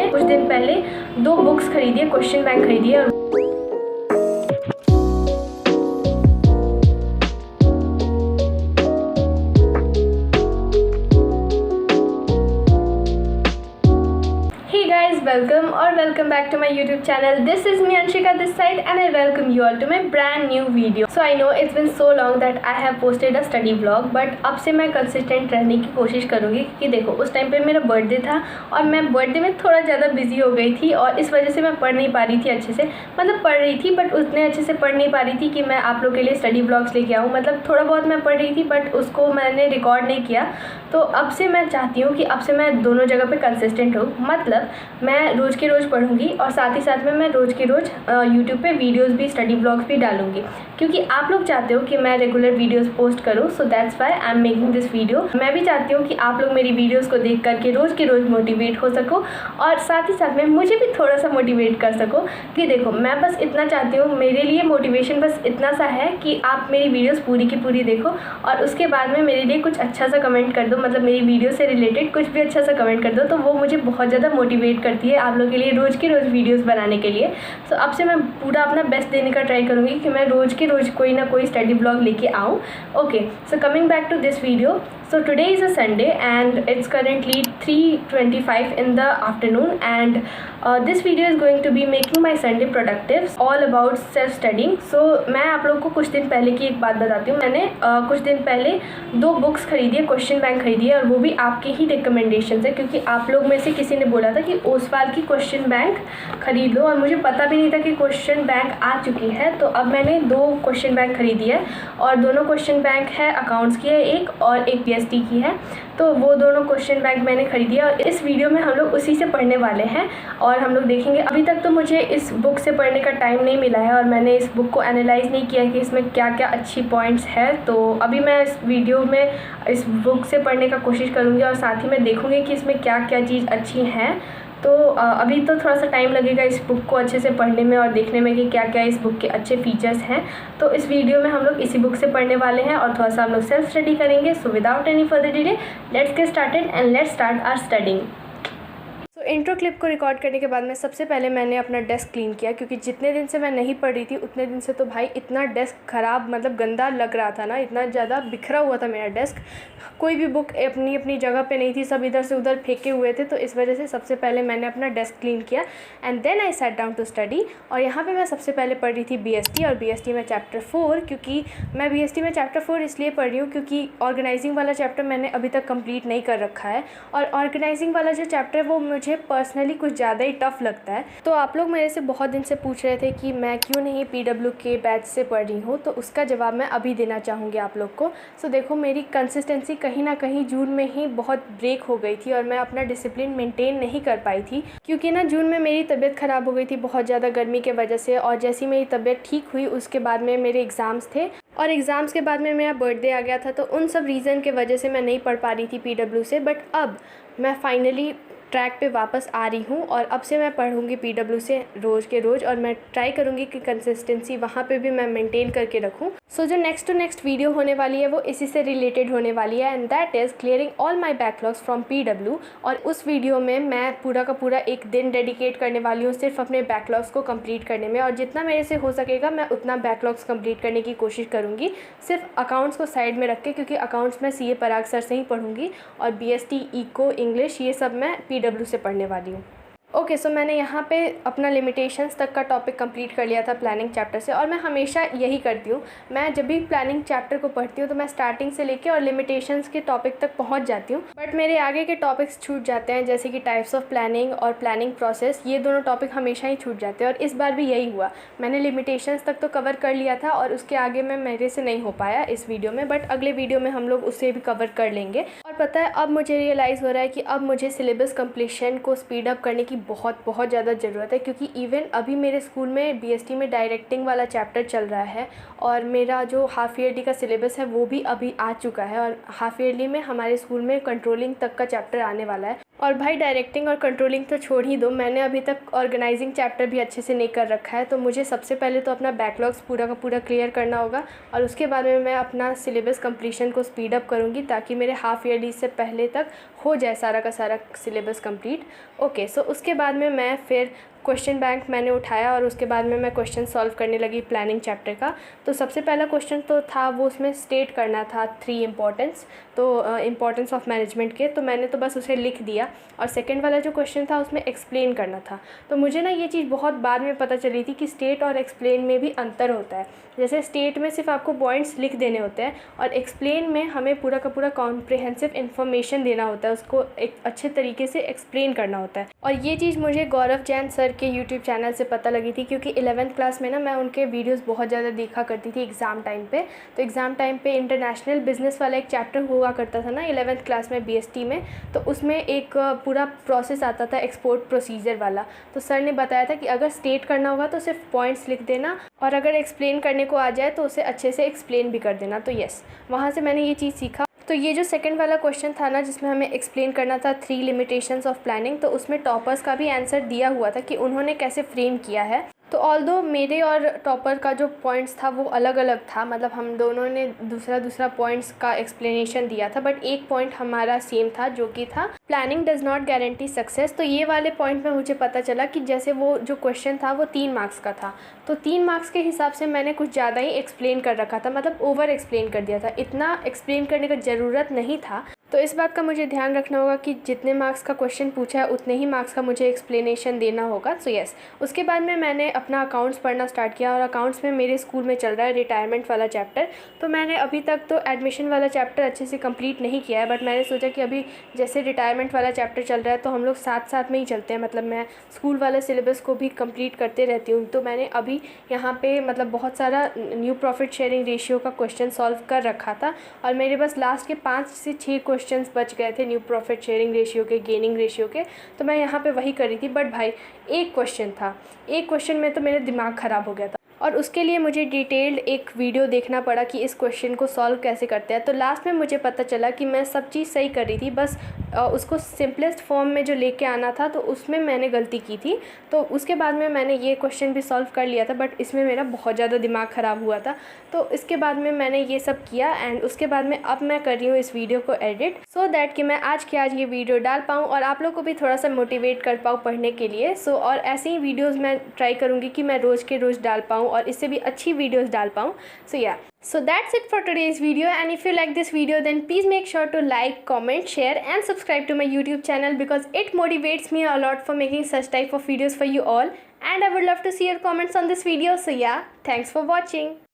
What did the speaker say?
मैंने कुछ दिन पहले 2 बुक्स खरीदी है, क्वेश्चन बैंक खरीदी है। Welcome back to my YouTube channel. This is me Anshika this side and I welcome you all to my brand new video. So I know it's been so long that I have posted a study vlog, but अब से मैं consistent रहने की कोशिश करूँगी क्योंकि देखो उस टाइम पे मेरा बर्थडे था और मैं बर्थडे में थोड़ा ज़्यादा बिजी हो गई थी और इस वजह से मैं पढ़ नहीं पा रही थी अच्छे से। मतलब पढ़ रही थी बट उतने अच्छे से पढ़ नहीं पा रही थी कि मैं आप लोग के लिए स्टडी व्लॉग्स लेके आऊँ। मतलब थोड़ा बहुत मैं पढ़ रही थी बट उसको मैंने रिकॉर्ड नहीं किया। तो अब से मैं चाहती हूँ कि अब से मैं दोनों जगह पे कंसिस्टेंट हूँ। मतलब मैं रोज़ के रोज़ पढ़ूँगी और साथ ही साथ में मैं रोज़ के रोज़ यूट्यूब पे वीडियोस भी, स्टडी ब्लॉग्स भी डालूंगी क्योंकि आप लोग चाहते हो कि मैं रेगुलर वीडियोस पोस्ट करूँ। So that's why I am making this video. मैं भी चाहती हूँ कि आप लोग मेरी वीडियोस को देख करके रोज़ के रोज़ मोटिवेट हो सको और साथ ही साथ में मुझे भी थोड़ा सा मोटिवेट कर सको। कि देखो मैं बस इतना चाहती हूँ, मेरे लिए मोटिवेशन बस इतना सा है कि आप मेरी वीडियोज़ पूरी की पूरी देखो और उसके बाद में मेरे लिए कुछ अच्छा सा कमेंट कर दो। मतलब मेरी वीडियो से रिलेटेड कुछ भी अच्छा सा कमेंट कर दो तो वो मुझे बहुत ज़्यादा मोटिवेट करती है आप लोग के लिए रोज़ के रोज़ वीडियोस बनाने के लिए। सो अब से मैं पूरा अपना बेस्ट देने का ट्राई करूँगी कि मैं रोज़ के रोज़ कोई ना कोई स्टडी ब्लॉग लेके आऊँ। Okay, so coming back to this video. So today is a Sunday and it's currently 3:25 in the afternoon and this video is going to be making my Sunday productive all about self studying. So मैं आप लोगों को कुछ दिन पहले की एक बात बताती हूँ। मैंने कुछ दिन पहले 2 बुक्स खरीदी है, क्वेश्चन बैंक खरीदी है और वो भी आपके ही रिकमेंडेशन से, क्योंकि आप लोग में से किसी ने बोला था कि ओसवाल की क्वेश्चन बैंक खरीद लो और मुझे पता भी नहीं था कि क्वेश्चन बैंक आ चुकी है। तो अब मैंने 2 क्वेश्चन बैंक खरीदी है और दोनों क्वेश्चन बैंक है अकाउंट्स की है एक और एक पीएसटी की है। तो वो दोनों क्वेश्चन बैंक मैंने खरीदी है और इस वीडियो में हम लोग उसी से पढ़ने वाले हैं और हम लोग देखेंगे। अभी तक तो मुझे इस बुक से पढ़ने का टाइम नहीं मिला है और मैंने इस बुक को एनालाइज नहीं किया कि इसमें क्या क्या अच्छी पॉइंट्स है। तो अभी मैं इस वीडियो में इस बुक से पढ़ने का कोशिश करूँगी और साथ ही मैं देखूँगी कि इसमें क्या क्या चीज़ अच्छी हैं। तो अभी तो थोड़ा सा टाइम लगेगा इस बुक को अच्छे से पढ़ने में और देखने में कि क्या क्या इस बुक के अच्छे फीचर्स हैं। तो इस वीडियो में हम लोग इसी बुक से पढ़ने वाले हैं और थोड़ा सा हम लोग सेल्फ स्टडी करेंगे। So without any further delay let's get started and let's start our studying. तो इंट्रो क्लिप को रिकॉर्ड करने के बाद में सबसे पहले मैंने अपना डेस्क क्लीन किया क्योंकि जितने दिन से मैं नहीं पढ़ रही थी उतने दिन से तो भाई इतना डेस्क ख़राब, मतलब गंदा लग रहा था ना, इतना ज़्यादा बिखरा हुआ था मेरा डेस्क। कोई भी बुक अपनी अपनी जगह पे नहीं थी, सब इधर से उधर फेंके हुए थे। तो इस वजह से सबसे पहले मैंने अपना डेस्क क्लीन किया and then I sat down to study. और यहाँ पे मैं सबसे पहले पढ़ रही थी बीएसटी और बीएसटी में चैप्टर 4। क्योंकि मैं बीएसटी में चैप्टर 4 इसलिए पढ़ रही हूँ क्योंकि ऑर्गेनाइजिंग वाला चैप्टर मैंने अभी तक कंप्लीट नहीं कर रखा है और ऑर्गेनाइजिंग वाला जो चैप्टर है वो मुझे पर्सनली कुछ ज़्यादा ही टफ लगता है। तो आप लोग मेरे से बहुत दिन से पूछ रहे थे कि मैं क्यों नहीं पीडब्ल्यू के बैच से पढ़ रही हूँ, तो उसका जवाब मैं अभी देना चाहूँगी आप लोग को। सो देखो मेरी कंसिस्टेंसी कहीं ना कहीं जून में ही बहुत ब्रेक हो गई थी और मैं अपना डिसिप्लिन मेंटेन नहीं कर पाई थी क्योंकि ना जून में मेरी तबीयत ख़राब हो गई थी बहुत ज़्यादा गर्मी के वजह से। और जैसी मेरी तबीयत ठीक हुई उसके बाद में मेरे एग्ज़ाम्स थे और एग्ज़ाम्स के बाद में मेरा बर्थडे आ गया था। तो उन सब रीज़न के वजह से मैं नहीं पढ़ पा रही थी पीडब्ल्यू से। बट अब मैं फाइनली ट्रैक पे वापस आ रही हूँ और अब से मैं पढ़ूँगी पीडब्ल्यू से रोज़ के रोज़ और मैं ट्राई करूँगी कि कंसिस्टेंसी वहाँ पे भी मैं मेंटेन करके रखूँ। सो जो नेक्स्ट टू नेक्स्ट वीडियो होने वाली है वो इसी से रिलेटेड होने वाली है and that is clearing all my backlogs from PW. और उस वीडियो में मैं पूरा का पूरा एक दिन डेडिकेट करने वाली हूँ सिर्फ अपने बैकलॉग्स को कंप्लीट करने में और जितना मेरे से हो सकेगा मैं उतना बैकलॉग्स कंप्लीट करने की कोशिश करूँगी, सिर्फ अकाउंट्स को साइड में रख के, क्योंकि अकाउंट्स मैं सीए पराग सर से ही पढ़ूँगी और बीएसटी, इको, इंग्लिश ये सब मैं पीडब्ल्यू से पढ़ने वाली हूँ। ओके, सो मैंने यहाँ पे अपना लिमिटेशंस तक का टॉपिक कंप्लीट कर लिया था प्लानिंग चैप्टर से और मैं हमेशा यही करती हूँ। मैं जब भी प्लानिंग चैप्टर को पढ़ती हूँ तो मैं स्टार्टिंग से लेके और लिमिटेशंस के टॉपिक तक पहुँच जाती हूँ, बट मेरे आगे के टॉपिक्स छूट जाते हैं जैसे कि टाइप्स ऑफ प्लानिंग और प्लानिंग प्रोसेस। ये दोनों टॉपिक हमेशा ही छूट जाते हैं और इस बार भी यही हुआ। मैंने लिमिटेशंस तक तो कवर कर लिया था और उसके आगे में मेरे से नहीं हो पाया इस वीडियो में, बट अगले वीडियो में हम लोग उसे भी कवर कर लेंगे। और पता है अब मुझे रियलाइज़ हो रहा है कि अब मुझे सिलेबस कंप्लीशन को स्पीड अप करने की बहुत ज़्यादा ज़रूरत है क्योंकि इवन अभी मेरे स्कूल में बीएसटी में डायरेक्टिंग वाला चैप्टर चल रहा है और मेरा जो हाफ़ ईयरली का सिलेबस है वो भी अभी आ चुका है और हाफ़ ईयरली में हमारे स्कूल में कंट्रोलिंग तक का चैप्टर आने वाला है। और भाई डायरेक्टिंग और कंट्रोलिंग तो छोड़ ही दो, मैंने अभी तक ऑर्गेनाइजिंग चैप्टर भी अच्छे से नहीं कर रखा है। तो मुझे सबसे पहले तो अपना बैकलॉग्स पूरा का पूरा क्लियर करना होगा और उसके बाद में मैं अपना सिलेबस कंप्लीशन को स्पीड अप करूँगी ताकि मेरे हाफ ईयरली से पहले तक हो जाए सारा का सारा सिलेबस कंप्लीट। ओके, सो उसके बाद में मैं फिर क्वेश्चन बैंक मैंने उठाया और उसके बाद में मैं क्वेश्चन सॉल्व करने लगी प्लानिंग चैप्टर का। तो सबसे पहला क्वेश्चन तो था वो उसमें स्टेट करना था 3 इम्पॉर्टेंस, तो इम्पॉर्टेंस ऑफ मैनेजमेंट के, तो मैंने तो बस उसे लिख दिया। और सेकंड वाला जो क्वेश्चन था उसमें एक्सप्लेन करना था। तो मुझे ना ये चीज़ बहुत बाद में पता चली थी कि स्टेट और एक्सप्लेन में भी अंतर होता है। जैसे स्टेट में सिर्फ आपको पॉइंट्स लिख देने होते हैं और एक्सप्लेन में हमें पूरा का पूरा कॉम्प्रिहेंसिव इन्फॉर्मेशन देना होता है, उसको एक अच्छे तरीके से एक्सप्लेन करना होता है। और ये चीज़ मुझे गौरव जैन सर के यूट्यूब चैनल से पता लगी थी, क्योंकि 11th क्लास में ना मैं उनके वीडियोस बहुत ज़्यादा देखा करती थी एग्ज़ाम टाइम पे। तो एग्ज़ाम टाइम पे इंटरनेशनल बिज़नेस वाला एक चैप्टर हुआ करता था ना 11th क्लास में BST में, तो उसमें एक पूरा प्रोसेस आता था एक्सपोर्ट प्रोसीजर वाला। तो सर ने बताया था कि अगर स्टेट करना होगा तो सिर्फ पॉइंट्स लिख देना और अगर एक्सप्लेन करने को आ जाए तो उसे अच्छे से एक्सप्लेन भी कर देना। तो यस, वहाँ से मैंने ये चीज़ सीखा। तो ये जो सेकंड वाला क्वेश्चन था ना जिसमें हमें एक्सप्लेन करना था 3 लिमिटेशंस ऑफ प्लानिंग, तो उसमें टॉपर्स का भी आंसर दिया हुआ था कि उन्होंने कैसे फ्रेम किया है। तो ऑल्दो मेरे और टॉपर का जो पॉइंट्स था वो अलग अलग था, मतलब हम दोनों ने दूसरा पॉइंट्स का एक्सप्लेनेशन दिया था, बट एक पॉइंट हमारा सेम था जो कि था planning does not guarantee success. तो ये वाले पॉइंट में मुझे पता चला कि जैसे वो जो क्वेश्चन था वो 3 मार्क्स का था, तो 3 मार्क्स के हिसाब से मैंने कुछ ज़्यादा ही एक्सप्लेन कर रखा था, मतलब ओवर एक्सप्लेन कर दिया था, इतना एक्सप्लेन करने का ज़रूरत नहीं था। तो इस बात का मुझे ध्यान रखना होगा कि जितने मार्क्स का क्वेश्चन पूछा है उतने ही मार्क्स का मुझे एक्सप्लेनेशन देना होगा। सो यस, उसके बाद में मैंने अपना अकाउंट्स पढ़ना स्टार्ट किया और अकाउंट्स में मेरे स्कूल में चल रहा है रिटायरमेंट वाला चैप्टर। तो मैंने अभी तक तो एडमिशन वाला चैप्टर अच्छे से कंप्लीट नहीं किया है, बट मैंने सोचा कि अभी जैसे रिटायरमेंट वाला चैप्टर चल रहा है तो हम लोग साथ साथ में ही चलते हैं, मतलब मैं स्कूल वाला सिलेबस को भी कंप्लीट करते रहती हूँ। तो मैंने अभी यहाँ पे मतलब बहुत सारा न्यू प्रॉफिट शेयरिंग रेशियो का क्वेश्चन सॉल्व कर रखा था और मेरे बस लास्ट के 5 से 6 क्वेश्चंस बच गए थे न्यू प्रॉफिट शेयरिंग रेशियो के, गेनिंग रेशियो के। तो मैं यहाँ पे वही कर रही थी, बट भाई एक क्वेश्चन में तो मेरा दिमाग ख़राब हो गया था और उसके लिए मुझे डिटेल्ड एक वीडियो देखना पड़ा कि इस क्वेश्चन को सॉल्व कैसे करते हैं। तो लास्ट में मुझे पता चला कि मैं सब चीज़ सही कर रही थी, बस उसको सिंपलेस्ट फॉर्म में जो लेके आना था तो उसमें मैंने गलती की थी। तो उसके बाद में मैंने ये क्वेश्चन भी सॉल्व कर लिया था, बट इसमें मेरा बहुत ज़्यादा दिमाग ख़राब हुआ था। तो इसके बाद में मैंने ये सब किया एंड उसके बाद में अब मैं कर रही हूँ इस वीडियो को एडिट, सो दैट कि मैं आज ये वीडियो डाल पाऊँ और आप लोग को भी थोड़ा सा मोटिवेट कर पाऊँ पढ़ने के लिए। और ऐसे ही वीडियोज़ मैं ट्राई करूँगी कि मैं रोज़ के रोज़ डाल पाऊँ और इससे भी अच्छी वीडियोस डाल पाऊँ। So that's it for today's video, and if you like this video then please make sure to like, comment, share and subscribe to my YouTube channel because it motivates me a lot for making such type of videos for you all, and I would love to see your comments on this video. So yeah, thanks for watching.